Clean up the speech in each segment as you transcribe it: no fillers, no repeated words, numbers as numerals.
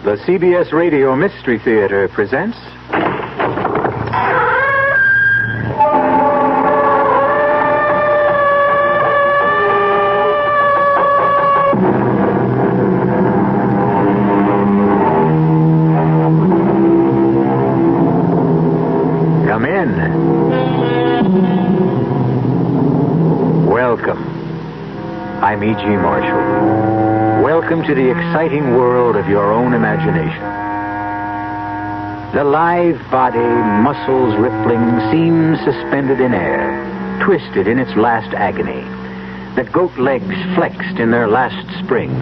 The CBS Radio Mystery Theater presents... Come in. Welcome. I'm E.G. Marshall. Welcome to the exciting world of your own imagination. The lithe body, muscles rippling, seems suspended in air, twisted in its last agony. The goat legs flexed in their last spring.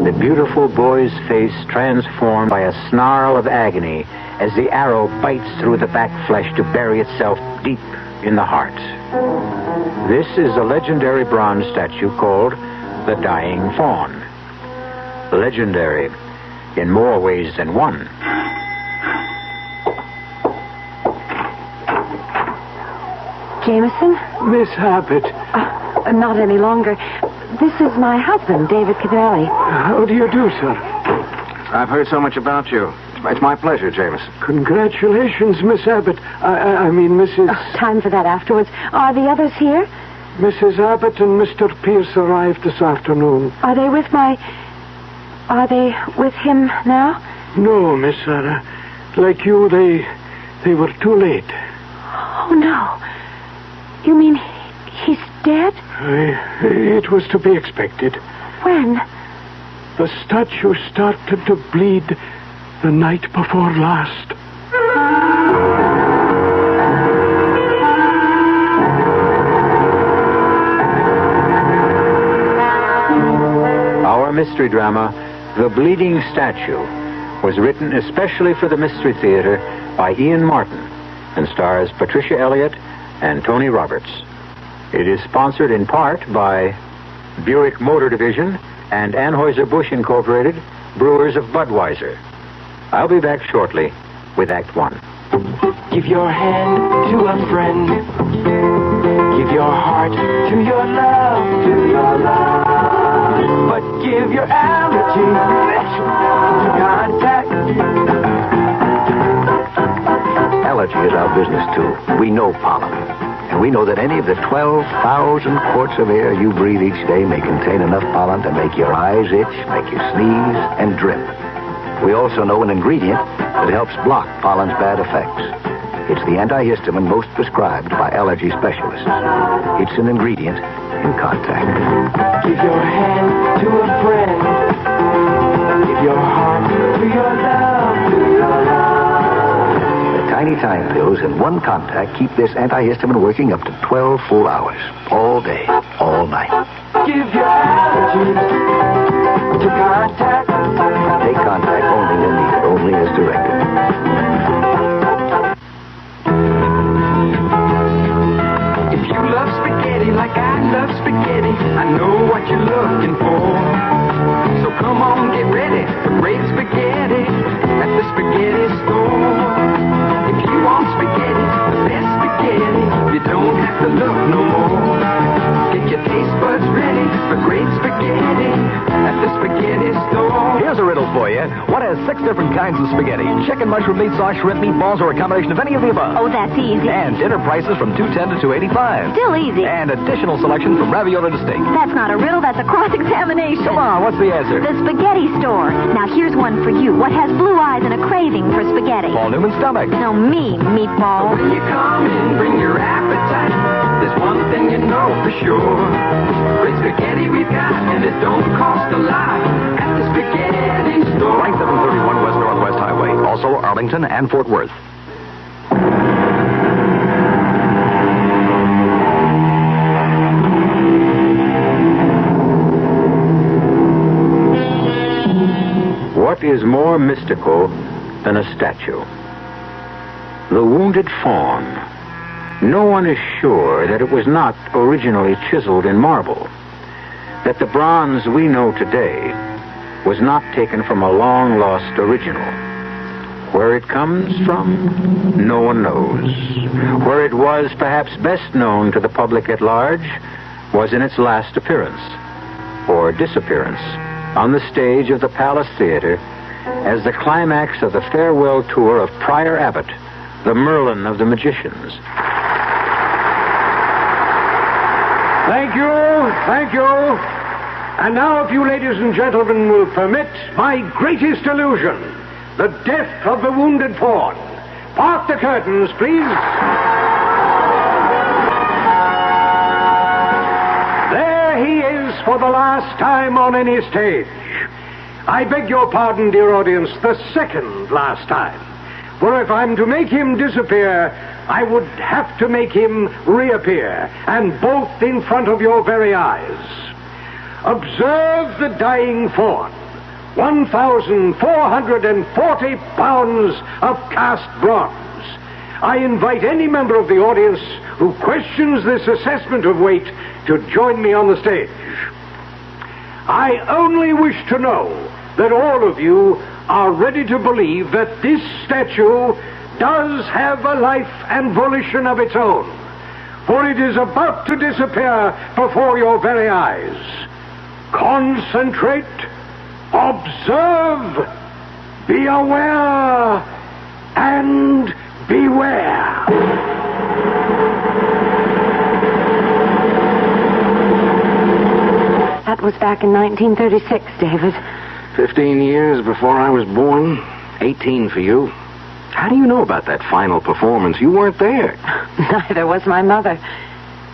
The beautiful boy's face transformed by a snarl of agony as the arrow bites through the back flesh to bury itself deep in the heart. This is a legendary bronze statue called the Dying Fawn. Legendary in more ways than one. Jameson? Miss Abbott. Not any longer. This is my husband, David Cadelli. How do you do, sir? I've heard so much about you. It's my pleasure, Jameson. Congratulations, Miss Abbott. I mean, Mrs... Time for that afterwards. Are the others here? Mrs. Abbott and Mr. Pierce arrived this afternoon. Are they with him now? No, Miss Sarah. Like you, they were too late. Oh, no. You mean he's dead? It was to be expected. When? The statue started to bleed the night before last. Our mystery drama, The Bleeding Statue, was written especially for the Mystery Theater by Ian Martin and stars Patricia Elliott and Tony Roberts. It is sponsored in part by Buick Motor Division and Anheuser-Busch Incorporated, brewers of Budweiser. I'll be back shortly with Act One. Give your hand to a friend. Give your heart to your love, But give your allergy to contact. Allergy is our business, too. We know pollen. And we know that any of the 12,000 quarts of air you breathe each day may contain enough pollen to make your eyes itch, make you sneeze, and drip. We also know an ingredient that helps block pollen's bad effects. It's the antihistamine most prescribed by allergy specialists. It's an ingredient in contact. Give your hand to a friend. Give your heart to your love, The tiny time pills in one contact keep this antihistamine working up to 12 full hours. All day, all night. Give your allergies to contact. Take contact only when needed, only as directed. If you love spaghetti like I love spaghetti, I know what you're looking for. So come on, get ready for great spaghetti at the spaghetti store. If you want spaghetti, the best spaghetti, you don't have to look no more. Get your taste buds ready for great spaghetti at the spaghetti store. Here's a riddle for you. What has 6 different kinds of spaghetti? Chicken, mushroom, meat sauce, shrimp, meatballs, or a combination of any of the above? Oh, that's easy. And dinner prices from $2.10 to $2.85. Still easy. And additional selection from ravioli to steak. That's not a riddle, that's a cross-examination. Come on, what's the answer? The spaghetti store. Now, here's one for you. What has blue eyes and a craving for spaghetti? Paul Newman's stomach. No, me, meatball. When you come in, bring your appetite. There's one thing you know for sure. Great spaghetti we've got, and it don't cost a lot at the spaghetti store. 9731 West Northwest Highway. Also Arlington and Fort Worth. What is more mystical than a statue? The wounded fawn. No one is sure that it was not originally chiseled in marble, that the bronze we know today was not taken from a long-lost original. Where it comes from, no one knows. Where it was perhaps best known to the public at large was in its last appearance, or disappearance, on the stage of the Palace Theater as the climax of the farewell tour of Prior Abbott, the Merlin of the magicians. Thank you, thank you. And now, if you ladies and gentlemen will permit, my greatest illusion, the death of the wounded fawn. Part the curtains, please. There he is for the last time on any stage. I beg your pardon, dear audience, the second last time. For if I'm to make him disappear, I would have to make him reappear, and both in front of your very eyes. Observe the dying fawn. 1,440 pounds of cast bronze. I invite any member of the audience who questions this assessment of weight to join me on the stage. I only wish to know that all of you are ready to believe that this statue does have a life and volition of its own, for it is about to disappear before your very eyes. Concentrate, observe, be aware, and beware. That was back in 1936, David. 15 years before I was born, 18 for you. How do you know about that final performance? You weren't there. Neither was my mother.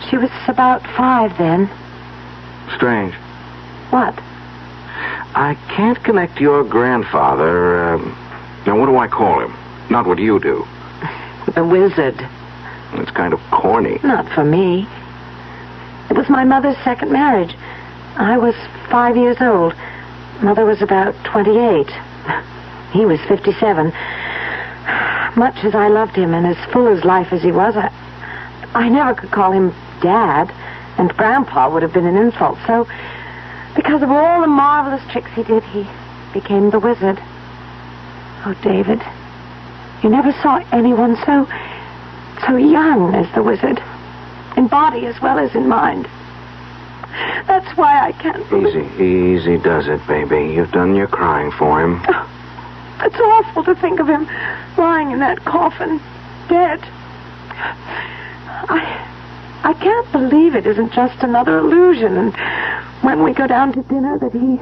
She was about 5 then. Strange. What? I can't connect your grandfather, now what do I call him? Not what you do. The wizard. It's kind of corny. Not for me. It was my mother's second marriage. I was 5 years old. Mother was about 28. He was 57. Much as I loved him and as full as life as he was, I never could call him Dad, and Grandpa would have been an insult. So, because of all the marvelous tricks he did, he became the wizard. Oh, David, you never saw anyone so young as the wizard, in body as well as in mind. That's why I can't believe... Easy does it, baby. You've done your crying for him. Oh, it's awful to think of him lying in that coffin, dead. I can't believe it isn't just another illusion, and when we go down to dinner that he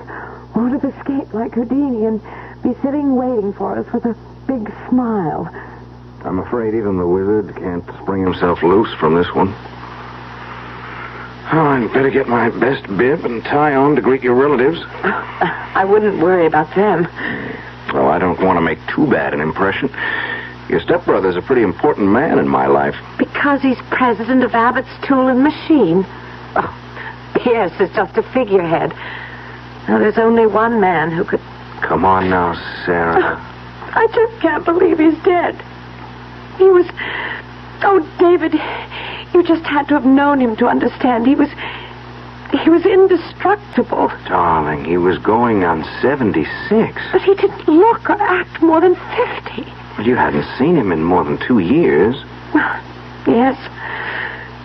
won't have escaped like Houdini and be sitting waiting for us with a big smile. I'm afraid even the wizard can't spring himself loose from this one. Oh, I'd better get my best bib and tie on to greet your relatives. I wouldn't worry about them. Well, I don't want to make too bad an impression. Your stepbrother's a pretty important man in my life. Because he's president of Abbott's Tool and Machine. Oh, Pierce is just a figurehead. Now, there's only one man who could... Come on now, Sarah. I just can't believe he's dead. He was... Oh, David, you just had to have known him to understand. He was indestructible. Darling, he was going on 76. But he didn't look or act more than 50. But you hadn't seen him in more than 2 years. Yes,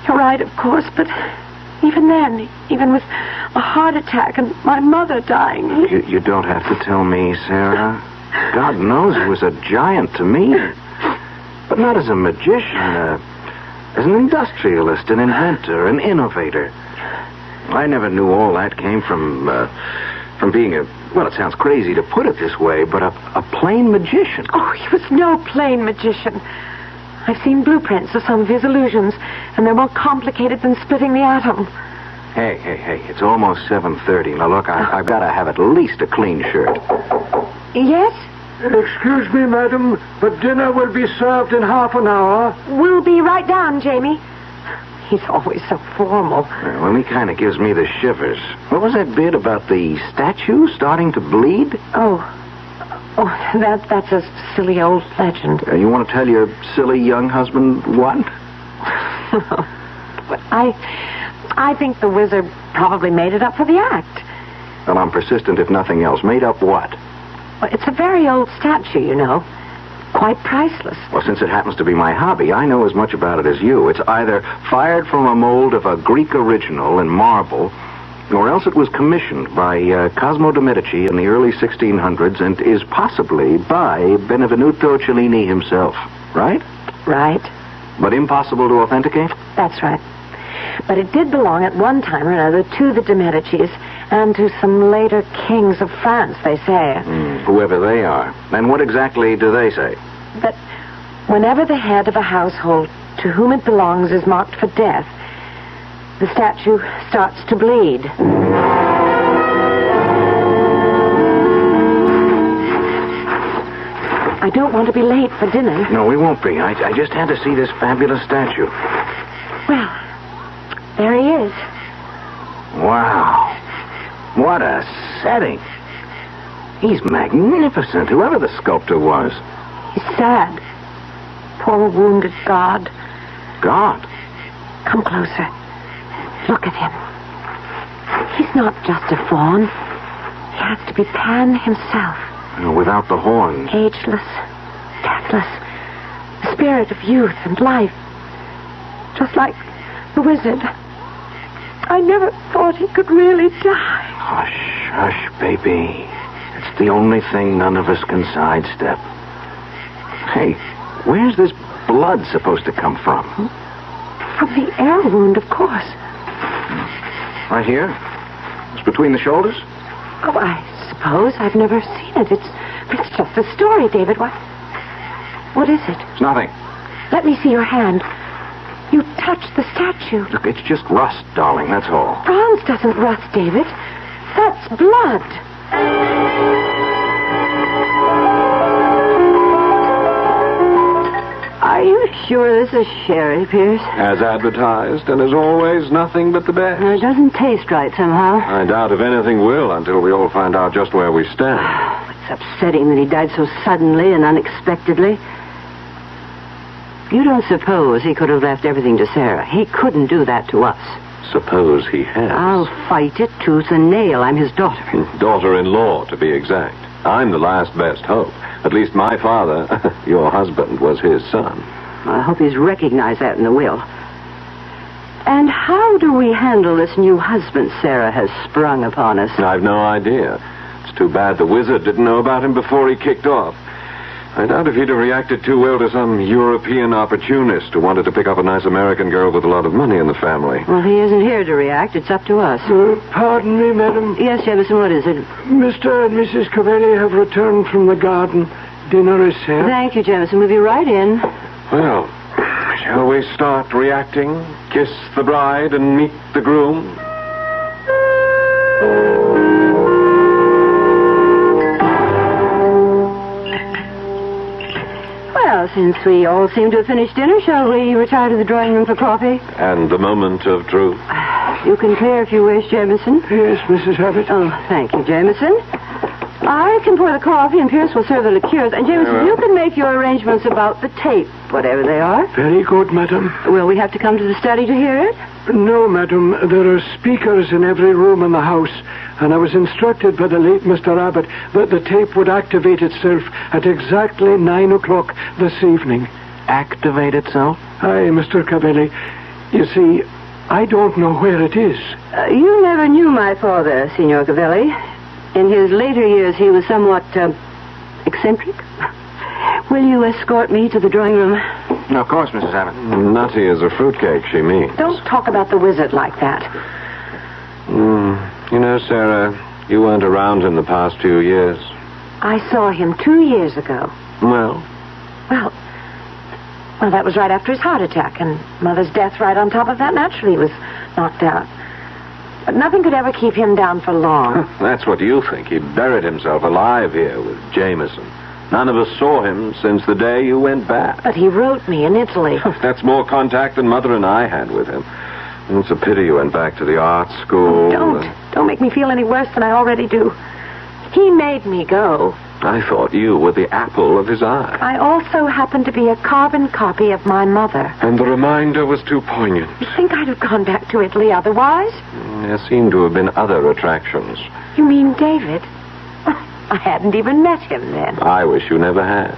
you're right, of course, but even then, even with a heart attack and my mother dying... You don't have to tell me, Sarah. God knows he was a giant to me. But not as a magician, as an industrialist, an inventor, an innovator. I never knew all that came from being a... Well, it sounds crazy to put it this way, but a plain magician. Oh, he was no plain magician. I've seen blueprints of some of his illusions, and they're more complicated than splitting the atom. Hey, it's almost 7:30. Now, look, I've got to have at least a clean shirt. Yes? Excuse me, madam, but dinner will be served in half an hour. We'll be right down, Jamie. He's always so formal. Well, he kind of gives me the shivers. What was that bit about the statue starting to bleed? Oh, that's a silly old legend. You want to tell your silly young husband what? But I think the wizard probably made it up for the act. Well, I'm persistent if nothing else. Made up what? Well, it's a very old statue, you know. Quite priceless. Well, since it happens to be my hobby, I know as much about it as you. It's either fired from a mold of a Greek original in marble, Or else it was commissioned by Cosimo de' Medici in the early 1600s and is possibly by Benvenuto Cellini himself, right? Right. But impossible to authenticate? That's right. But it did belong at one time or another to the de' Medicis and to some later kings of France, they say. Whoever they are. And what exactly do they say? That whenever the head of a household to whom it belongs is marked for death, the statue starts to bleed. I don't want to be late for dinner. No, we won't be. I just had to see this fabulous statue. Well, there he is. Wow. What a setting. He's magnificent, whoever the sculptor was. He's sad. Poor wounded God. God? Come closer. Look at him. He's not just a faun. He has to be Pan himself. Without the horns. Ageless, deathless, the spirit of youth and life. Just like the wizard. I never thought he could really die. Hush, hush, baby. It's the only thing none of us can sidestep. Hey, where's this blood supposed to come from? From the air wound, of course. Right here? It's between the shoulders? Oh, I suppose. I've never seen it. It's just a story, David. What is it? It's nothing. Let me see your hand. You touched the statue. Look, it's just rust, darling, that's all. Bronze doesn't rust, David. That's blood. Are you sure this is sherry, Pierce? As advertised, and as always, nothing but the best. It doesn't taste right somehow. I doubt if anything will until we all find out just where we stand. It's upsetting that he died so suddenly and unexpectedly. You don't suppose he could have left everything to Sarah? He couldn't do that to us. Suppose he has. I'll fight it tooth and nail. I'm his daughter. Daughter-in-law, to be exact. I'm the last best hope. At least my father, your husband, was his son. I hope he's recognized that in the will. And how do we handle this new husband Sarah has sprung upon us? I've no idea. It's too bad the wizard didn't know about him before he kicked off. I doubt if he'd have reacted too well to some European opportunist who wanted to pick up a nice American girl with a lot of money in the family. Well, he isn't here to react. It's up to us. Pardon me, madam. Yes, Jameson, what is it? Mr. and Mrs. Cavelli have returned from the garden. Dinner is served. Thank you, Jameson. We'll be right in. Well, shall we start reacting? Kiss the bride and meet the groom? Well, since we all seem to have finished dinner, shall we retire to the drawing room for coffee? And the moment of truth. You can clear if you wish, Jameson. Yes, Mrs. Abbott. Oh, thank you, Jameson. I can pour the coffee, and Pierce will serve the liqueurs. And, Jameson, Very well. you can make your arrangements about the tape, whatever they are. Very good, madam. Will we have to come to the study to hear it? No, madam. There are speakers in every room in the house, and I was instructed by the late Mr. Abbott that the tape would activate itself at exactly 9 o'clock this evening. Activate itself? Aye, Mr. Cavelli. You see, I don't know where it is. You never knew my father, Signor Cavelli. In his later years, he was somewhat eccentric. Will you escort me to the drawing room? No, of course, Mrs. Abbott. Nutty as a fruitcake, she means. Don't talk about the wizard like that. You know, Sarah, you weren't around in the past few years. I saw him 2 years ago. Well, Well, that was right after his heart attack, and Mother's death right on top of that. Naturally, he was knocked out. But nothing could ever keep him down for long. that's what you think. He buried himself alive here with Jameson. None of us saw him since the day you went back. But he wrote me in Italy. That's more contact than Mother and I had with him. It's a pity you went back to the art school. Don't make me feel any worse than I already do. He made me go. I thought you were the apple of his eye. I also happen to be a carbon copy of my mother. And the reminder was too poignant. You think I'd have gone back to Italy otherwise? There seemed to have been other attractions. You mean David? I hadn't even met him then. I wish you never had.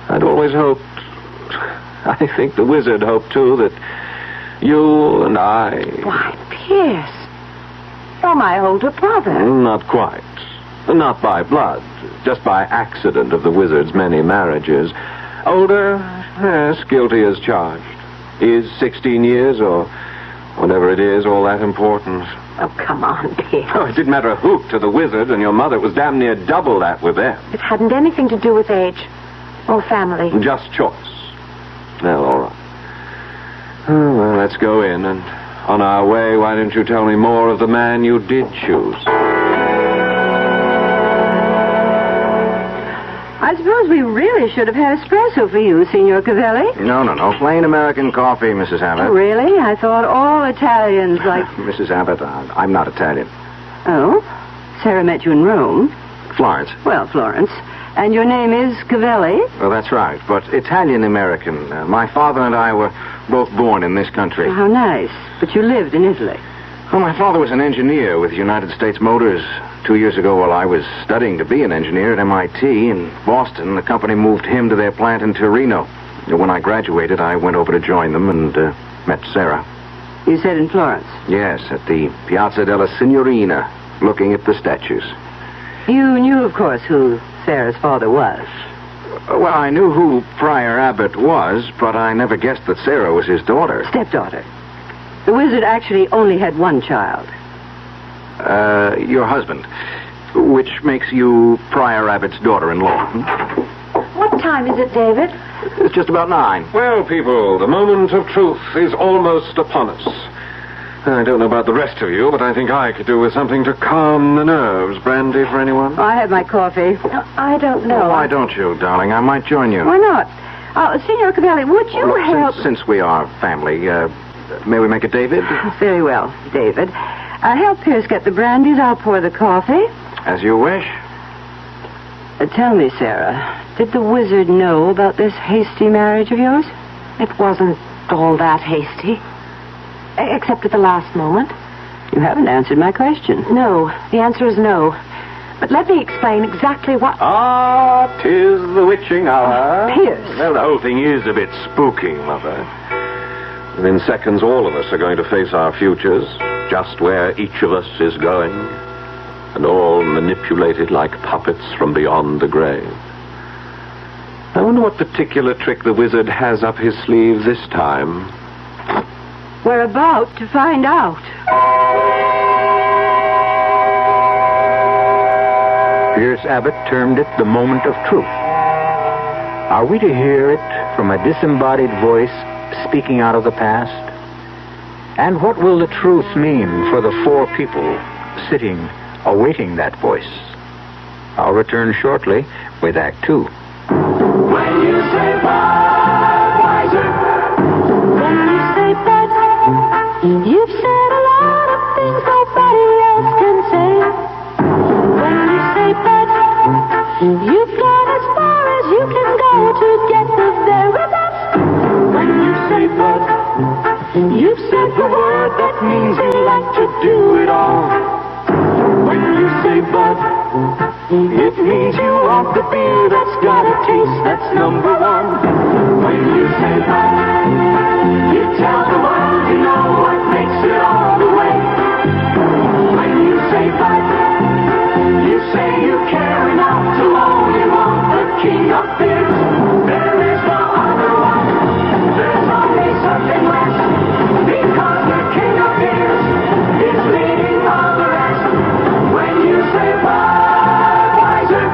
I'd always hoped... I think the wizard hoped, too, that you and I... Why, Pierce, Well, my older brother. Not quite. Not by blood. Just by accident of the wizard's many marriages. Older, yes, guilty as charged. Is 16 years or whatever it is all that important? Oh, come on, Pierce. Oh, it didn't matter a hoot to the wizard and your mother. It was damn near double that with them. It hadn't anything to do with age or family. Just choice. Well, all right. Oh, well, let's go in, and on our way, why don't you tell me more of the man you did choose? I suppose we really should have had espresso for you, Signor Cavelli. No. Plain American coffee, Mrs. Abbott. Really? I thought all Italians like... Mrs. Abbott, I'm not Italian. Oh? Sarah met you in Rome. Florence. Well, Florence. And your name is Cavelli? Well, that's right, but Italian-American. My father and I were both born in this country. How nice. But you lived in Italy. Well, my father was an engineer with United States Motors. 2 years ago, while I was studying to be an engineer at MIT in Boston, the company moved him to their plant in Torino. When I graduated, I went over to join them and met Sarah. You said in Florence? Yes, at the Piazza della Signorina, looking at the statues. You knew, of course, who Sarah's father was. Well, I knew who Prior Abbott was, but I never guessed that Sarah was his daughter. Stepdaughter. The wizard actually only had one child. Your husband, which makes you Prior Abbott's daughter-in-law. What time is it, David? It's just about 9. Well, people, the moment of truth is almost upon us. I don't know about the rest of you, but I think I could do with something to calm the nerves. Brandy for anyone? I had my coffee. I don't know. Why don't you, darling? I might join you. Why not? Signor Cavelli, would you Look, help... Since we are family, may we make it David? Very well, David. Help Pierce get the brandies. I'll pour the coffee. As you wish. Tell me, Sarah, did the wizard know about this hasty marriage of yours? It wasn't all that hasty. Except at the last moment. You haven't answered my question. No, the answer is no. But let me explain exactly what... Ah, 'tis the witching hour. Pierce. Well, the whole thing is a bit spooky, Mother. Within seconds, all of us are going to face our futures, just where each of us is going, and all manipulated like puppets from beyond the grave. I wonder what particular trick the wizard has up his sleeve this time. We're about to find out. Pierce Abbott termed it the moment of truth. Are we to hear it from a disembodied voice speaking out of the past? And what will the truth mean for the 4 people sitting, awaiting that voice? I'll return shortly with Act 2. When you say Budweiser, When you say Bud, you've said a lot of things nobody else can say. When you say Bud, you've gone as far as you can go to get the very best. When you say Bud, you've said the word that means you like to do it all. When you say Bud, it means you want the beer that's got a taste that's number one. When you say Bud, you tell the world you know what makes it all the way. When you say Bud, you say you care enough to only want the king of beers. There is no other one. There's only something less. Because the king of beers is leading all the rest. When you say Budweiser,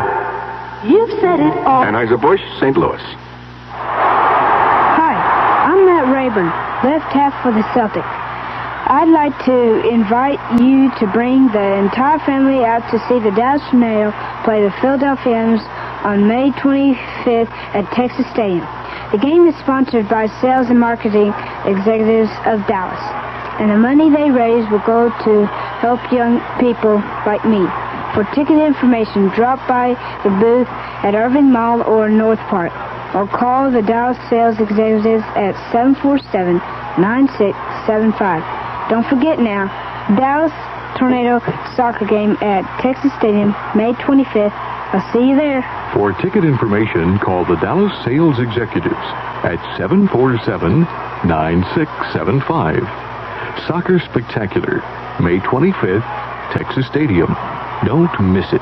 you've said it all. Anheuser-Busch, St. Louis. Hi, I'm Matt Rayburn, left half for the Celtics. I'd like to invite you to bring the entire family out to see the Dallas Tornadoes play the Philadelphians on May 25th at Texas Stadium. The game is sponsored by sales and marketing executives of Dallas, and the money they raise will go to help young people like me. For ticket information, drop by the booth at Irving Mall or North Park, or call the Dallas sales executives at 747-9675. Don't forget now, Dallas Tornado soccer game at Texas Stadium, May 25th. I'll see you there. For ticket information, call the Dallas Sales Executives at 747-9675. Soccer Spectacular, May 25th Texas Stadium. Don't miss it.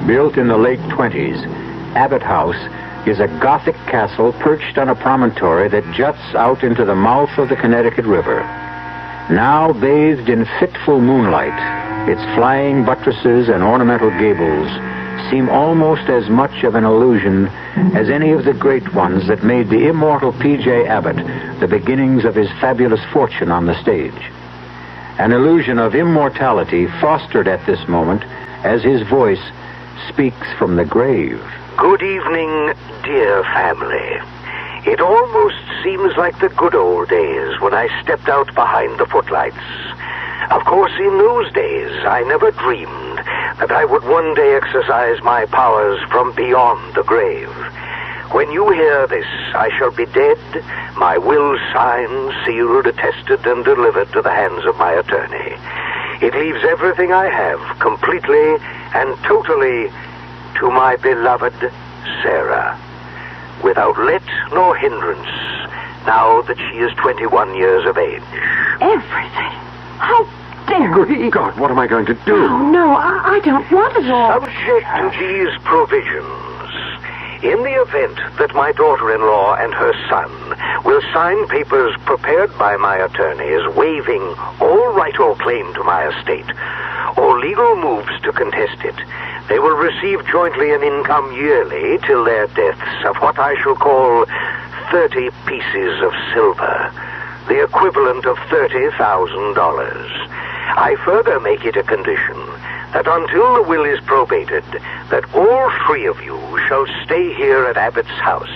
Built in the late 20s, Abbott House is a Gothic castle perched on a promontory that juts out into the mouth of the Connecticut River. Now bathed in fitful moonlight, its flying buttresses and ornamental gables seem almost as much of an illusion as any of the great ones that made the immortal P.J. Abbott the beginnings of his fabulous fortune on the stage. An illusion of immortality fostered at this moment as his voice speaks from the grave. Good evening, dear family. It almost seems like the good old days when I stepped out behind the footlights. Of course, in those days, I never dreamed that I would one day exercise my powers from beyond the grave. When you hear this, I shall be dead, my will signed, sealed, attested, and delivered to the hands of my attorney. It leaves everything I have completely and totally to my beloved Sarah, without let nor hindrance, now that she is 21 years of age. Everything? How dare he? Good God, what am I going to do? Oh, no, I don't want it all. Subject to these provisions, in the event that my daughter-in-law and her son will sign papers prepared by my attorneys waiving all right or claim to my estate, or legal moves to contest it, they will receive jointly an income yearly till their deaths of what I shall call 30 pieces of silver, the equivalent of $30,000. I further make it a condition that until the will is probated, that all three of you shall stay here at Abbott's house,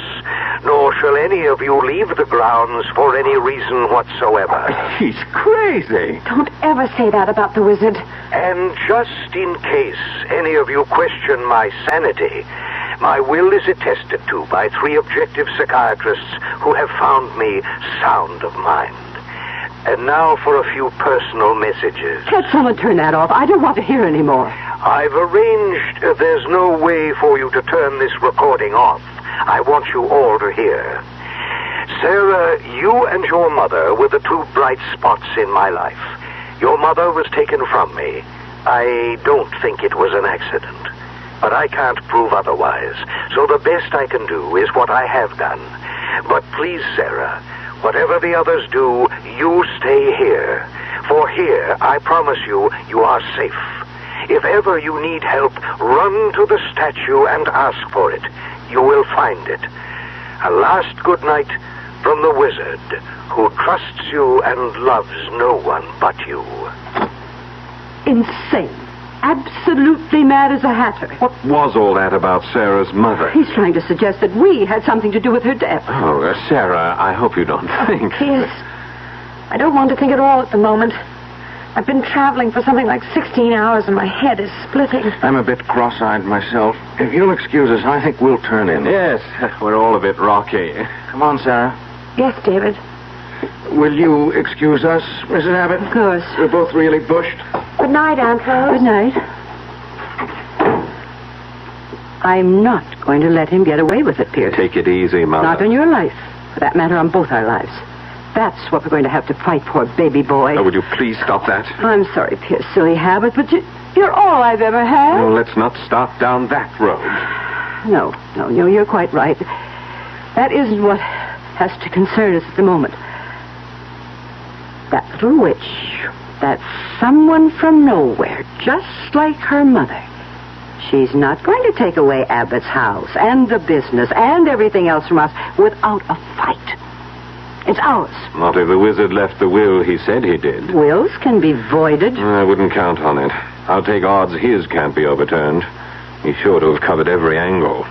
nor shall any of you leave the grounds for any reason whatsoever. He's crazy. Don't ever say that about the wizard. And just in case any of you question my sanity, my will is attested to by 3 objective psychiatrists who have found me sound of mind. And now for a few personal messages. Can't someone turn that off? I don't want to hear any more. I've arranged there's no way for you to turn this recording off. I want you all to hear. Sarah, you and your mother were the 2 bright spots in my life. Your mother was taken from me. I don't think it was an accident, but I can't prove otherwise. So the best I can do is what I have done. But please, Sarah, whatever the others do, you stay here. For here, I promise you, you are safe. If ever you need help, run to the statue and ask for it. You will find it. A last good night from the wizard, who trusts you and loves no one but you. Insane. Absolutely mad as a hatter. What was all that about Sarah's mother? He's trying to suggest that we had something to do with her death. Oh, Sarah, I hope you don't think... Pierce, I don't want to think at all at the moment. I've been traveling for something like 16 hours and my head is splitting. I'm a bit cross-eyed myself. If you'll excuse us, I think we'll turn in. Yes, we're all a bit rocky. Come on, Sarah. Yes, David. Will you excuse us, Mrs. Abbott? Of course. We're both really bushed. Good night, Aunt Rose. Good night. I'm not going to let him get away with it, Pierce. Take it easy, Mother. Not on your life. For that matter, on both our lives. That's what we're going to have to fight for, baby boy. Oh, would you please stop that? I'm sorry, Pierce, silly habit, but you're all I've ever had. No, let's not start down that road. No, you're quite right. That isn't what has to concern us at the moment. That little witch, that someone from nowhere, just like her mother. She's not going to take away Abbott's house and the business and everything else from us without a fight. It's ours. Not if the wizard left the will he said he did. Wills can be voided. I wouldn't count on it. I'll take odds his can't be overturned. He's sure to have covered every angle.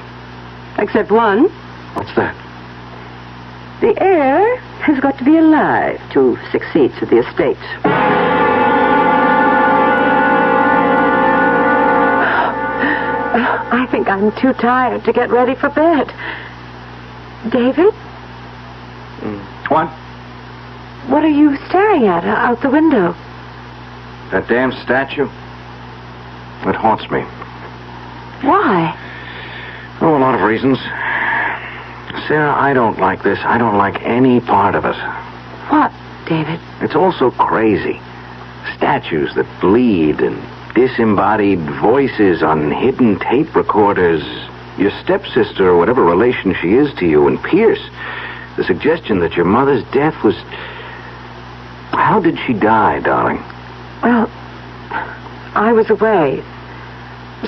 Except one. What's that? The heir has got to be alive to succeed to the estate. I think I'm too tired to get ready for bed. David? What? What are you staring at out the window? That damn statue? It haunts me. Why? Oh, a lot of reasons. Sarah, I don't like this. I don't like any part of it. What, David? It's all so crazy. Statues that bleed and disembodied voices on hidden tape recorders. Your stepsister or whatever relation she is to you, and Pierce. The suggestion that your mother's death was... How did she die, darling? Well, I was away,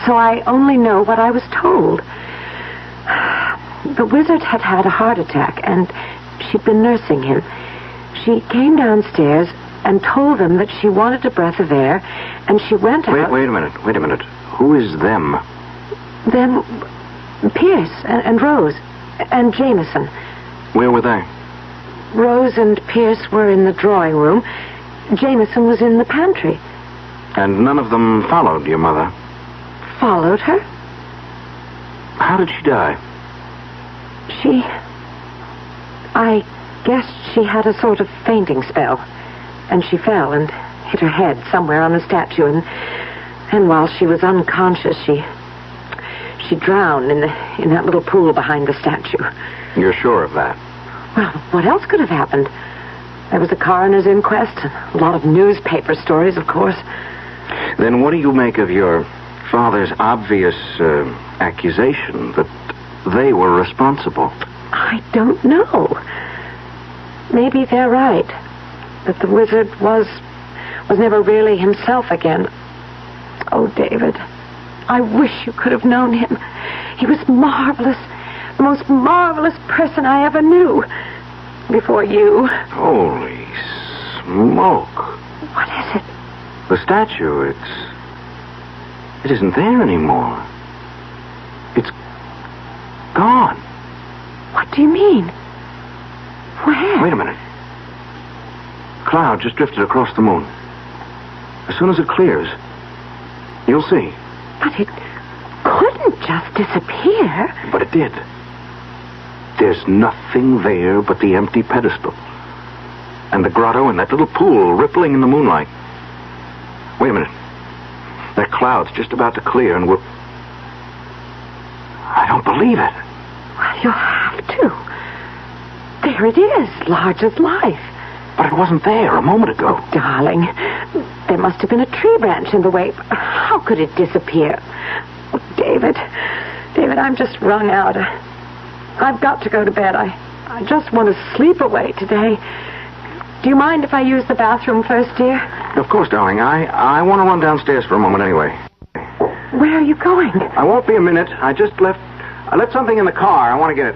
so I only know what I was told. The wizard had had a heart attack, and she'd been nursing him. She came downstairs and told them that she wanted a breath of air, and she went out... Wait a minute. Who is them? Then Pierce and Rose and Jameson. Where were they? Rose and Pierce were in the drawing room. Jameson was in the pantry. And none of them followed your mother? Followed her? How did she die? I guess she had a sort of fainting spell. And she fell and hit her head somewhere on the statue. And while she was unconscious, she drowned in that little pool behind the statue. You're sure of that? Well, what else could have happened? There was a coroner's inquest, a lot of newspaper stories, of course. Then what do you make of your father's obvious accusation that they were responsible? I don't know. Maybe they're right. That the wizard was never really himself again. Oh, David, I wish you could have known him. He was marvelous. The most marvelous person I ever knew. Before you. Holy smoke. What is it? The statue, it isn't there anymore. It's gone. What do you mean? Where? Wait a minute. Cloud just drifted across the moon. As soon as it clears, you'll see. But it couldn't just disappear. But it did. There's nothing there but the empty pedestal. And the grotto and that little pool rippling in the moonlight. Wait a minute. That cloud's just about to clear and we're... I don't believe it. Well, you'll have to. There it is, large as life. But it wasn't there a moment ago. Oh, darling, there must have been a tree branch in the way. How could it disappear? Oh, David, I'm just wrung out. I've got to go to bed. I just want to sleep away today. Do you mind if I use the bathroom first, dear? Of course, darling. I want to run downstairs for a moment anyway. Where are you going? I won't be a minute. I left something in the car. I want to get it.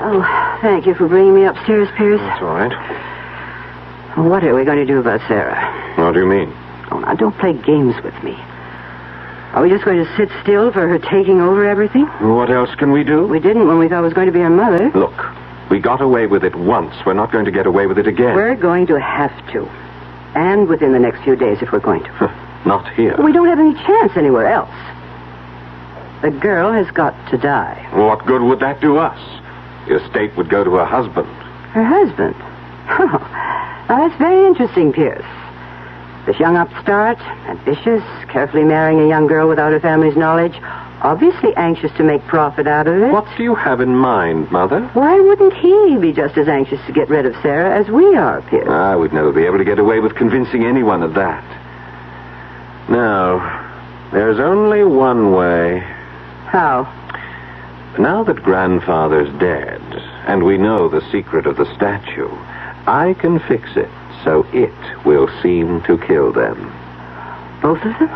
Oh, thank you for bringing me upstairs, Pierce. That's all right. What are we going to do about Sarah? What do you mean? Oh, now, don't play games with me. Are we just going to sit still for her taking over everything? What else can we do? We didn't when we thought it was going to be her mother. Look, we got away with it once. We're not going to get away with it again. We're going to have to. And within the next few days if we're going to. Not here. We don't have any chance anywhere else. The girl has got to die. What good would that do us? The estate would go to her husband. Her husband? Oh, now that's very interesting, Pierce. This young upstart, ambitious, carefully marrying a young girl without her family's knowledge, obviously anxious to make profit out of it. What do you have in mind, Mother? Why wouldn't he be just as anxious to get rid of Sarah as we are, Pierce? I would never be able to get away with convincing anyone of that. No, there's only one way. How? Now that Grandfather's dead, and we know the secret of the statue, I can fix it so it will seem to kill them. Both of them?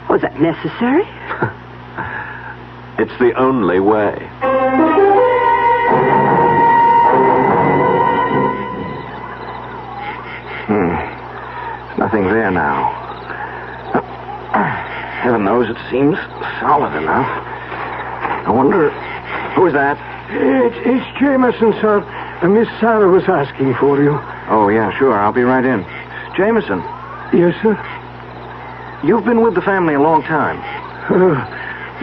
Was that necessary? It's the only way. There's nothing there now. Heaven knows it seems solid enough. I wonder... Who is that? It's Jameson, sir. Miss Sarah was asking for you. Oh, yeah, sure. I'll be right in. Jameson. Yes, sir? You've been with the family a long time.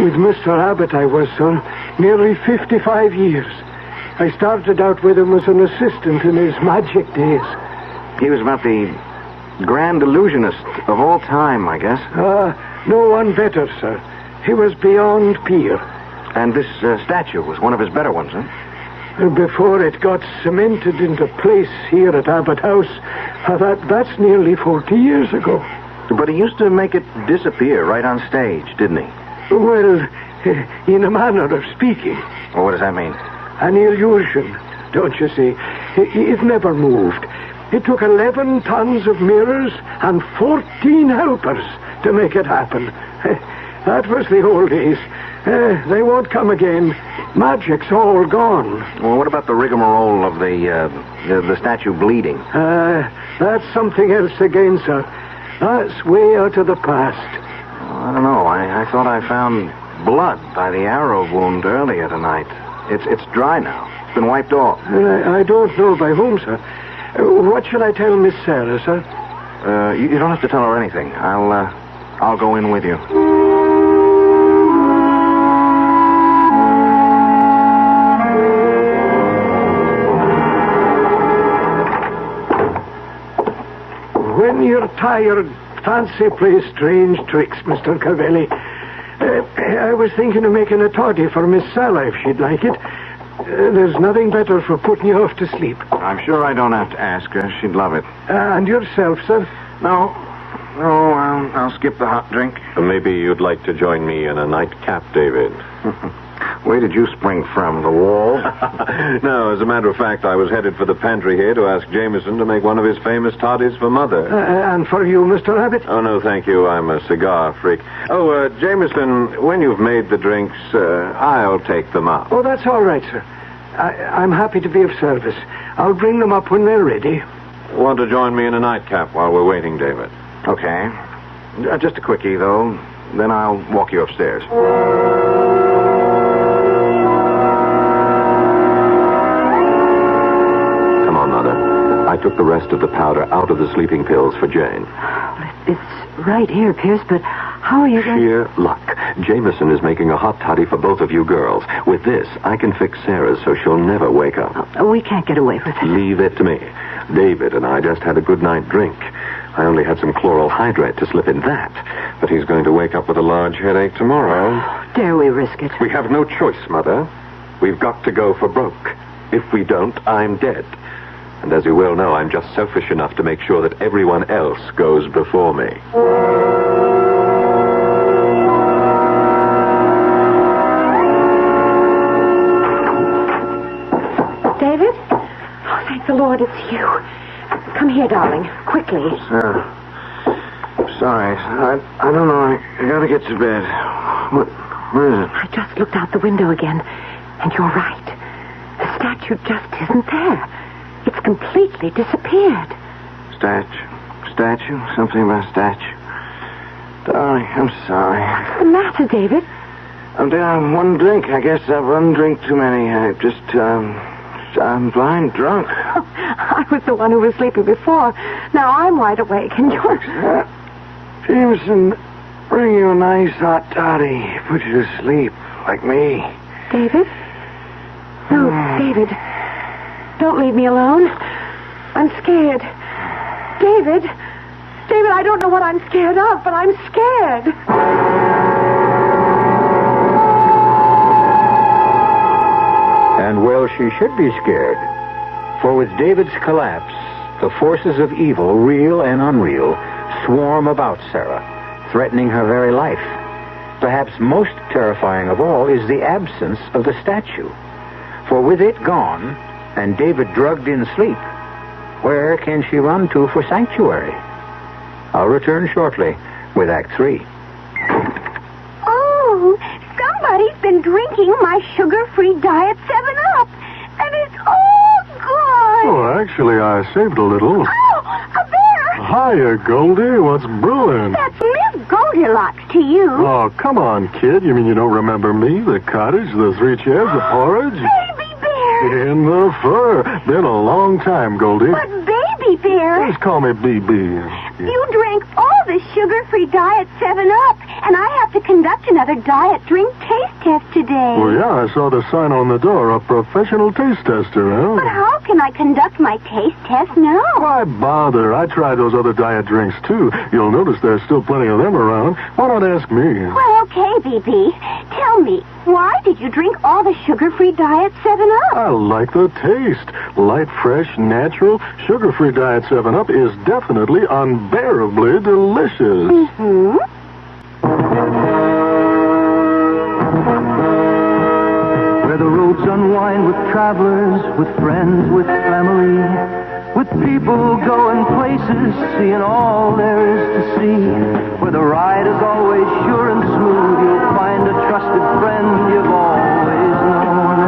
With Mr. Abbott, I was, sir. Nearly 55 years. I started out with him as an assistant in his magic days. He was about the grand illusionist of all time, I guess. No one better, sir. He was beyond peer. And this statue was one of his better ones, huh? Before it got cemented into place here at Abbott House, that's nearly 40 years ago. But he used to make it disappear right on stage, didn't he? Well, in a manner of speaking. Well, what does that mean? An illusion, don't you see? It never moved. It took 11 tons of mirrors and 14 helpers to make it happen. That was the old days. They won't come again. Magic's all gone. Well, what about the rigmarole of the statue bleeding? That's something else again, sir. That's way out of the past. Well, I don't know. I thought I found blood by the arrow wound earlier tonight. It's dry now. It's been wiped off. I don't know by whom, sir. What shall I tell Miss Sarah, sir? You don't have to tell her anything. I'll go in with you. When you're tired, fancy play strange tricks, Mr. Cavelli. I was thinking of making a toddy for Miss Sarah, if she'd like it. There's nothing better for putting you off to sleep. I'm sure I don't have to ask her. She'd love it. And yourself, sir? No, I'll skip the hot drink. Maybe you'd like to join me in a nightcap, David. Where did you spring from? The wall? No, as a matter of fact, I was headed for the pantry here to ask Jameson to make one of his famous toddies for Mother. And for you, Mr. Abbott? Oh, no, thank you. I'm a cigar freak. Oh, Jameson, when you've made the drinks, I'll take them up. Oh, that's all right, sir. I'm happy to be of service. I'll bring them up when they're ready. Want to join me in a nightcap while we're waiting, David? Okay. Just a quickie, though. Then I'll walk you upstairs. Come on, Mother. I took the rest of the powder out of the sleeping pills for Jane. It's right here, Pierce, but how are you going... Sheer luck. Jameson is making a hot toddy for both of you girls. With this, I can fix Sarah's so she'll never wake up. Oh, we can't get away with it. Leave it to me. David and I just had a good night drink. I only had some chloral hydrate to slip in that. But he's going to wake up with a large headache tomorrow. Dare we risk it? We have no choice, Mother. We've got to go for broke. If we don't, I'm dead. And as you well know, I'm just selfish enough to make sure that everyone else goes before me. David? Oh, thank the Lord it's you. Come here, darling. Quickly. Sarah. Sorry. I don't know. I gotta get to bed. What is it? I just looked out the window again, and you're right. The statue just isn't there. It's completely disappeared. Statue? Something about statue. Darling, I'm sorry. What's the matter, David? I'm down one drink. I guess I've one drink too many. I'm blind drunk. Oh, I was the one who was sleeping before. Now I'm wide awake, and you're... Jameson, bring you a nice hot toddy. Put you to sleep, like me. David? No, David. Don't leave me alone. I'm scared. David, I don't know what I'm scared of, but I'm scared. And well, she should be scared. For with David's collapse, the forces of evil, real and unreal, swarm about Sarah, threatening her very life. Perhaps most terrifying of all is the absence of the statue. For with it gone, and David drugged in sleep, where can she run to for sanctuary? I'll return shortly with Act 3. Oh, somebody's been drinking my sugar-free diet 7-Up, and it's all gone. Oh, actually, I saved a little. Oh, a bear! Hiya, Goldie. What's brewing? That's Miss Goldilocks to you. Oh, come on, kid. You mean you don't remember me? The cottage, the 3 chairs, the porridge? Baby bear! In the fur. Been a long time, Goldie. But baby bear... Just call me BB. You drank all the sugar-free diet 7-Up, and I have to conduct another diet drink taste test today. Well, yeah, I saw the sign on the door, a professional taste tester, But huh? how can I conduct my taste test now? Why bother? I tried those other diet drinks, too. You'll notice there's still plenty of them around. Why not ask me? Well, okay, BB. Tell me, why did you drink all the sugar-free Diet 7-Up? I like the taste. Light, fresh, natural, sugar-free Diet 7-Up is definitely unbearably delicious. Mm-hmm. Where the roads unwind with travelers, with friends, with family, with people going places, seeing all there is to see. Where the ride is always sure and smooth, you'll find a trusted friend you've always known.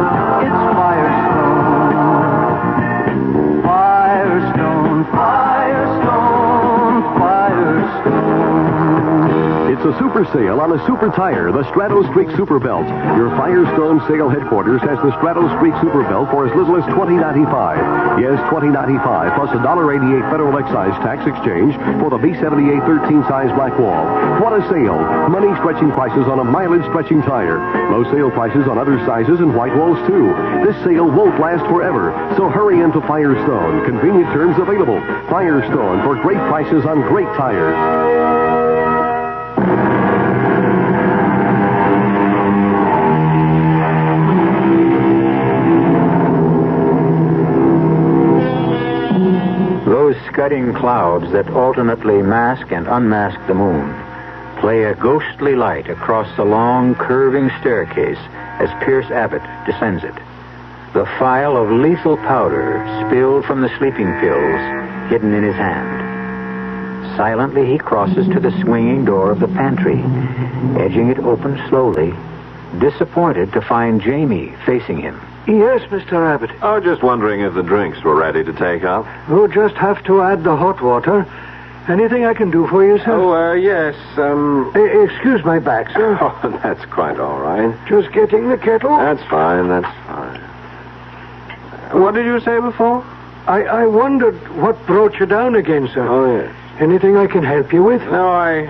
It's Firestone. Firestone, Firestone, Firestone. It's a super sale on a super tire, the Strato Streak Super Belt. Your Firestone sale headquarters has the Strato Streak Super Belt for as little as $20.95. Yes, $20.95 plus a $1.88 federal excise tax exchange for the B78 13 size black wall. What a sale! Money stretching prices on a mileage stretching tire. Low sale prices on other sizes and white walls too. This sale won't last forever, so hurry into Firestone. Convenient terms available. Firestone for great prices on great tires. Those scudding clouds that alternately mask and unmask the moon play a ghostly light across the long, curving staircase as Pierce Abbott descends it. The phial of lethal powder spilled from the sleeping pills hidden in his hand. Silently, he crosses to the swinging door of the pantry, edging it open slowly, disappointed to find Jamie facing him. Yes, Mr. Abbott. I was just wondering if the drinks were ready to take up. We'll just have to add the hot water. Anything I can do for you, sir? Oh, yes, Excuse my back, sir. Oh, that's quite all right. Just getting the kettle. That's fine, that's fine. What did you say before? I wondered what brought you down again, sir. Oh, yes. Anything I can help you with? No, I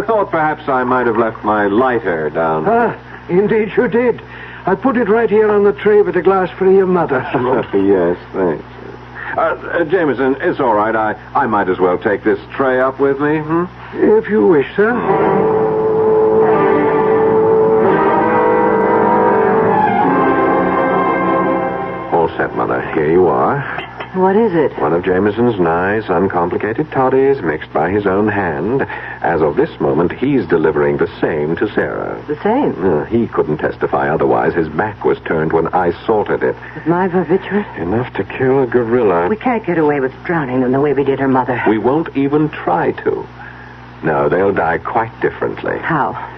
thought perhaps I might have left my lighter down. Ah, indeed you did. I put it right here on the tray with a glass for your mother. Yes, thanks. Jameson, it's all right. I might as well take this tray up with me, If you wish, sir. All set, Mother. Here you are. What is it? One of Jameson's nice, uncomplicated toddies mixed by his own hand. As of this moment, he's delivering the same to Sarah. The same. He couldn't testify otherwise. His back was turned when I salted it. With my barbiturate? Enough to kill a gorilla. We can't get away with drowning them the way we did her mother. We won't even try to. No, they'll die quite differently. How?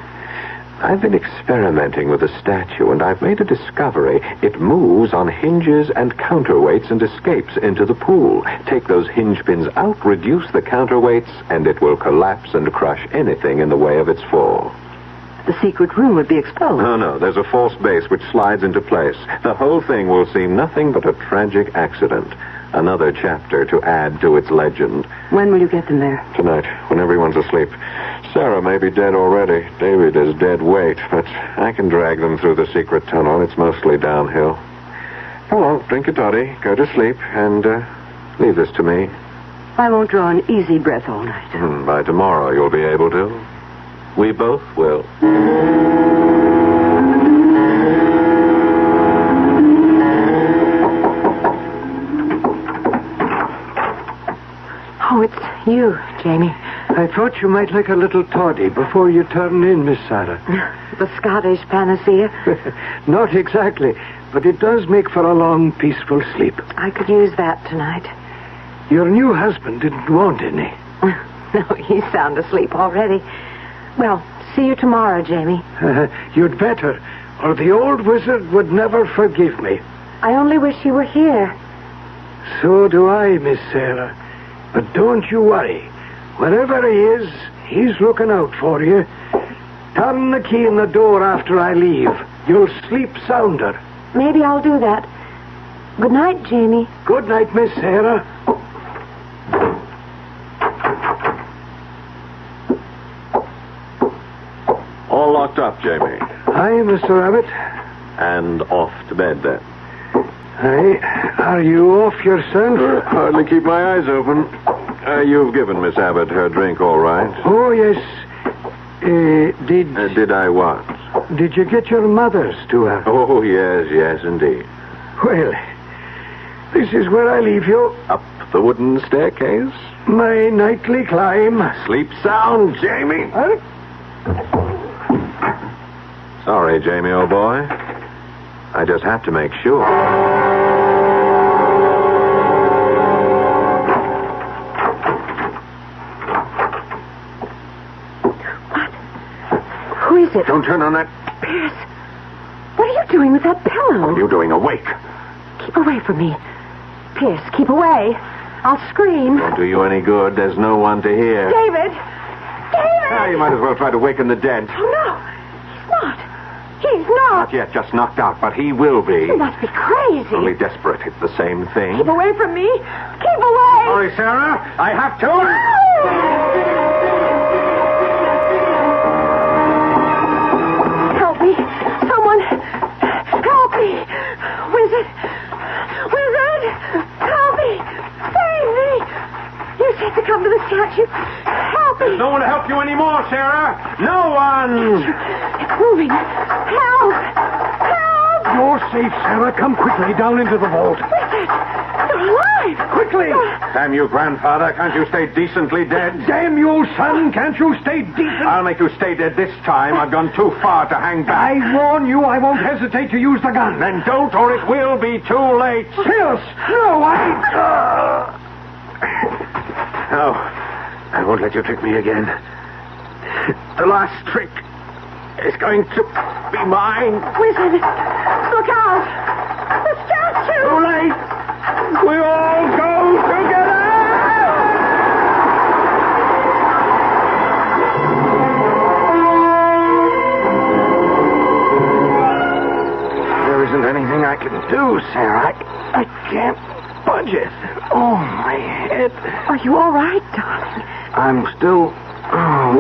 I've been experimenting with the statue, and I've made a discovery. It moves on hinges and counterweights and escapes into the pool. Take those hinge pins out, reduce the counterweights, and it will collapse and crush anything in the way of its fall. The secret room would be exposed. No, there's a false base which slides into place. The whole thing will seem nothing but a tragic accident. Another chapter to add to its legend. When will you get them there? Tonight, when everyone's asleep. Sarah may be dead already. David is dead weight, but I can drag them through the secret tunnel. It's mostly downhill. Come on, drink your toddy, go to sleep, and leave this to me. I won't draw an easy breath all night. By tomorrow, you'll be able to. We both will. Oh, it's you, Jamie. I thought you might like a little toddy before you turn in, Miss Sarah. The Scottish panacea. Not exactly, but it does make for a long, peaceful sleep. I could use that tonight. Your new husband didn't want any. No, he's sound asleep already. Well, see you tomorrow, Jamie. You'd better, or the old wizard would never forgive me. I only wish he were here. So do I, Miss Sarah. But don't you worry. Wherever he is, he's looking out for you. Turn the key in the door after I leave. You'll sleep sounder. Maybe I'll do that. Good night, Jamie. Good night, Miss Sarah. locked up, Jamie. Hi, Mr. Abbott. And off to bed, then. Hi. Are you off yourself? Hardly keep my eyes open. You've given Miss Abbott her drink, all right? Oh, yes. Did I what? Did you get your mother's to her? Oh, yes, indeed. Well, this is where I leave you. Up the wooden staircase? My nightly climb. Sleep sound, Jamie. Huh? Sorry, Jamie, old boy. I just have to make sure. Who is it? Don't turn on that. Pierce, what are you doing with that pillow? What are you doing awake? Keep away from me. Pierce, keep away. I'll scream. Won't do you any good. There's no one to hear. David! Ah, you might as well try to waken the dead. Oh, no. He's not. He's not. Not yet, just knocked out, but he will be. You must be crazy. Only desperate. It's the same thing. Keep away from me. Keep away. Sorry, Sarah. I have to. Help me. Someone. Help me. Wizard. Wizard. Help me. Save me. You said to come to the statue. Help me. There's no one to help you anymore, Sarah. No one. It's moving. Help. Help. You're safe, Sarah. Come quickly down into the vault. Wizard. They're alive. Quickly. Damn you, grandfather. Can't you stay decently dead? Damn you, son. Can't you stay decent? I'll make you stay dead this time. I've gone too far to hang back. I warn you, I won't hesitate to use the gun. Then don't, or it will be too late. Pierce! No, No, I won't let you trick me again. The last trick is going to be mine. Wizard. Look out. The statue. Too late. We all go together. There isn't anything I can do, Sarah. I can't budge it. Oh, my head. Are you all right, darling? I'm still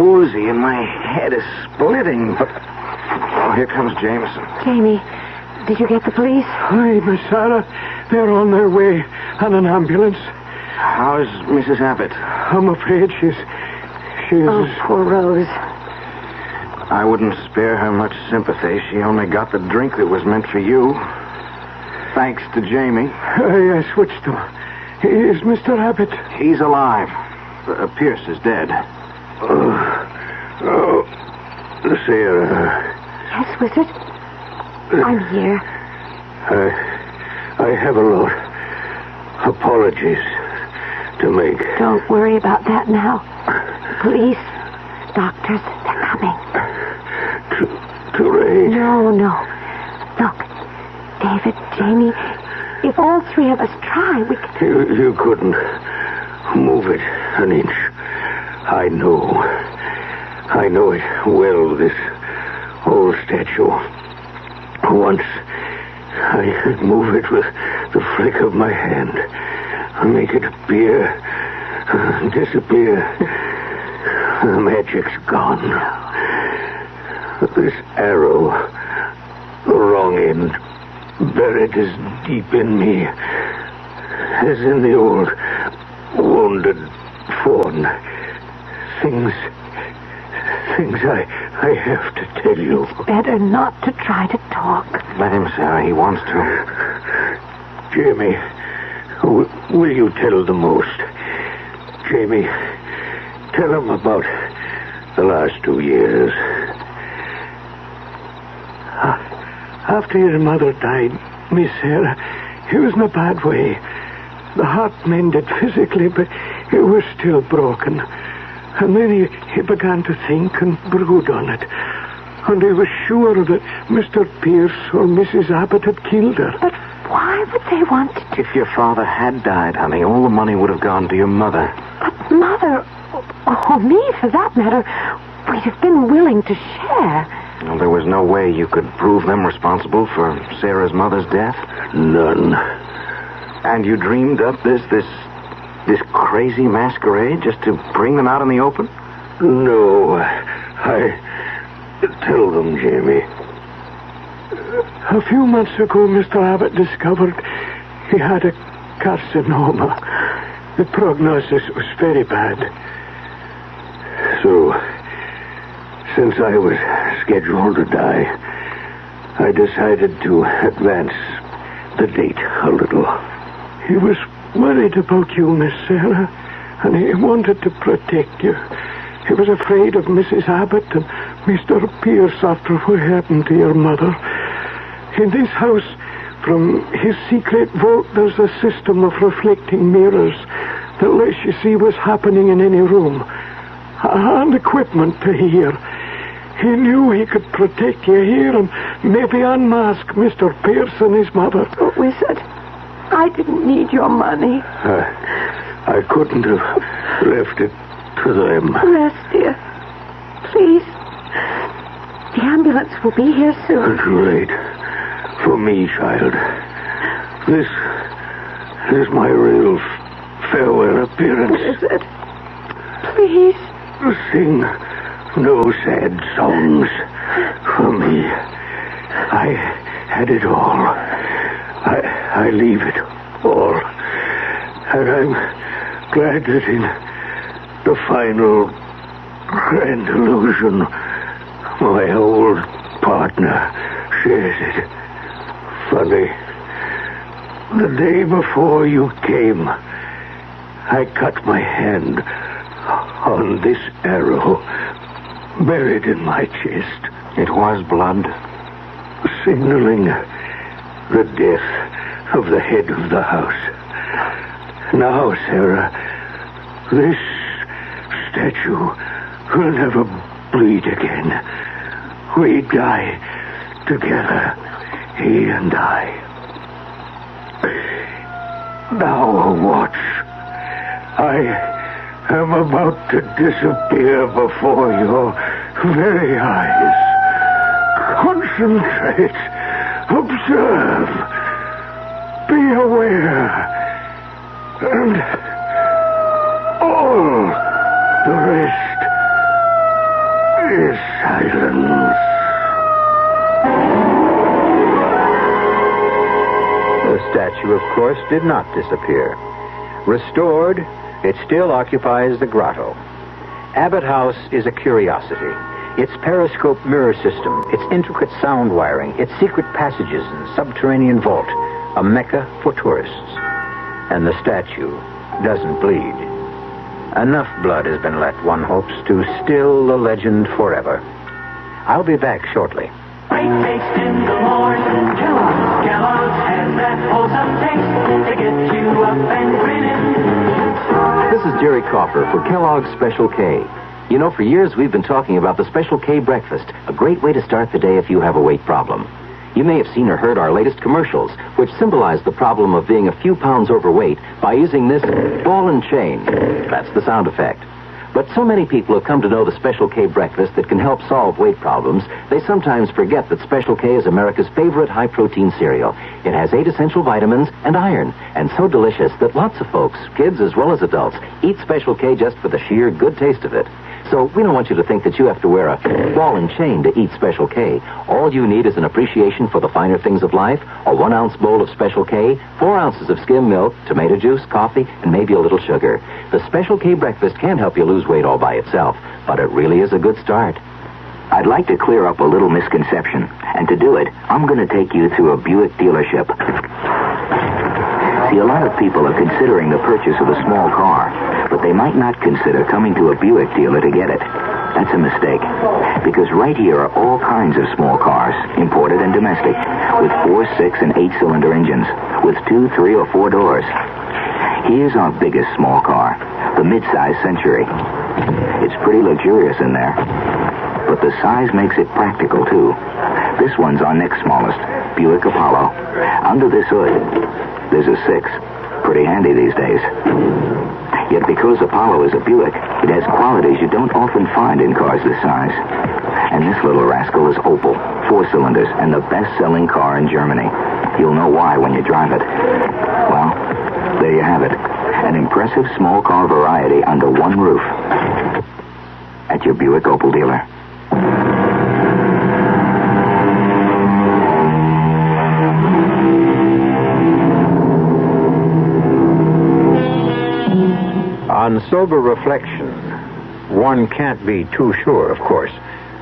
woozy and my head is splitting, but... Oh, here comes Jameson. Jamie, did you get the police? Hi, Miss Sarah. They're on their way on an ambulance. How is Mrs. Abbott? I'm afraid she's... Oh, poor Rose. I wouldn't spare her much sympathy. She only got the drink that was meant for you. Thanks to Jamie. Yes, which to? Is Mr. Abbott? He's alive. Pierce is dead. Sarah. Yes, Wizard? I'm here. I have a lot. Apologies to make. Don't worry about that now. Police, doctors, they're coming. Too late. No. Look, David, Jamie, if all three of us try, we could... You couldn't move it an inch. I know it well, this old statue. Once I could move it with the flick of my hand. Make it appear, disappear. The magic's gone. This arrow, the wrong end, buried as deep in me as in the old wounded fawn. Things I have to tell you. It's better not to try to talk. Let him, Sarah. He wants to. Jamie, will you tell the most? Jamie, tell him about the last 2 years. After your mother died, Miss Sarah, it was in a bad way. The heart mended physically, but it was still broken. And then he began to think and brood on it. And he was sure that Mr. Pierce or Mrs. Abbott had killed her. But why would they want to... If your father had died, honey, all the money would have gone to your mother. But Mother, or me for that matter, we'd have been willing to share. Well, there was no way you could prove them responsible for Sarah's mother's death? None. And you dreamed up this crazy masquerade just to bring them out in the open? No, Tell them, Jamie. A few months ago, Mr. Abbott discovered he had a carcinoma. The prognosis was very bad. So, since I was scheduled to die, I decided to advance the date a little. He was worried about you, Miss Sarah, and he wanted to protect you. He was afraid of Mrs. Abbott and Mr. Pierce after what happened to your mother. In this house, from his secret vault, there's a system of reflecting mirrors that lets you see what's happening in any room, and equipment to hear. He knew he could protect you here and maybe unmask Mr. Pierce and his mother. Oh, Wizard, I didn't need your money. I couldn't have left it to them. Rest, dear. Please. The ambulance will be here soon. Too late. For me, child. This is my real farewell appearance. Wizard, please. Sing no sad songs for me. I had it all. I leave it all. And I'm glad that in the final grand illusion, my old partner shares it. Funny. The day before you came, I cut my hand on this arrow buried in my chest. It was blood. Signaling the death of the head of the house. Now, Sarah, this statue will never bleed again. We die together, he and I. Now watch. I am about to disappear before your very eyes. Concentrate. Observe. Be aware. And all the rest is silence. The statue, of course, did not disappear. Restored, it still occupies the grotto. Abbott House is a curiosity. Its periscope mirror system, its intricate sound wiring, its secret passages and subterranean vault, a mecca for tourists. And the statue doesn't bleed. Enough blood has been let, one hopes, to still the legend forever. I'll be back shortly. Breakfast in the morning, Kellogg's has that wholesome taste to get you up and grinning. This is Jerry Coffer for Kellogg's Special K. You know, for years we've been talking about the Special K breakfast, a great way to start the day if you have a weight problem. You may have seen or heard our latest commercials, which symbolize the problem of being a few pounds overweight by using this ball and chain. That's the sound effect. But so many people have come to know the Special K breakfast that can help solve weight problems, they sometimes forget that Special K is America's favorite high-protein cereal. It has 8 essential vitamins and iron, and so delicious that lots of folks, kids as well as adults, eat Special K just for the sheer good taste of it. So we don't want you to think that you have to wear a ball and chain to eat Special K. All you need is an appreciation for the finer things of life, a 1-ounce bowl of Special K, 4 ounces of skim milk, tomato juice, coffee, and maybe a little sugar. The Special K breakfast can help you lose weight all by itself, but it really is a good start. I'd like to clear up a little misconception, and to do it, I'm going to take you to a Buick dealership. See, a lot of people are considering the purchase of a small car, but they might not consider coming to a Buick dealer to get it. That's a mistake, because right here are all kinds of small cars, imported and domestic, with 4, 6, and 8-cylinder engines, with 2, 3, or 4 doors. Here's our biggest small car, the mid-size Century. It's pretty luxurious in there, but the size makes it practical, too. This one's our next smallest, Buick Apollo. Under this hood, there's a 6. Pretty handy these days. Yet because Apollo is a Buick, it has qualities you don't often find in cars this size. And this little rascal is Opel, 4 cylinders, and the best-selling car in Germany. You'll know why when you drive it. Well, there you have it. An impressive small car variety under one roof. At your Buick Opel dealer. On sober reflection, one can't be too sure, of course,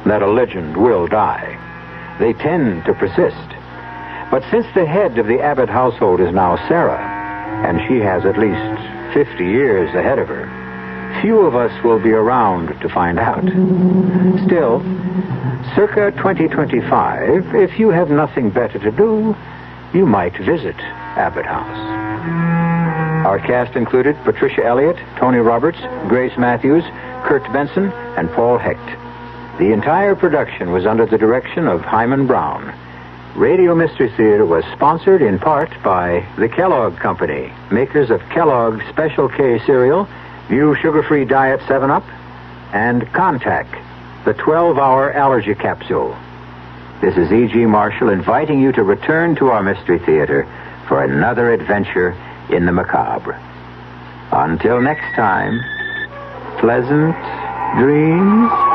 that a legend will die. They tend to persist. But since the head of the Abbott household is now Sarah, and she has at least 50 years ahead of her, few of us will be around to find out. Still, circa 2025, if you have nothing better to do, you might visit Abbott House. Our cast included Patricia Elliott, Tony Roberts, Grace Matthews, Kurt Benson, and Paul Hecht. The entire production was under the direction of Hyman Brown. Radio Mystery Theater was sponsored in part by the Kellogg Company, makers of Kellogg's Special K cereal, View Sugar-Free Diet 7-Up, and Contact, the 12-hour allergy capsule. This is E.G. Marshall inviting you to return to our Mystery Theater for another adventure in the macabre. Until next time, pleasant dreams.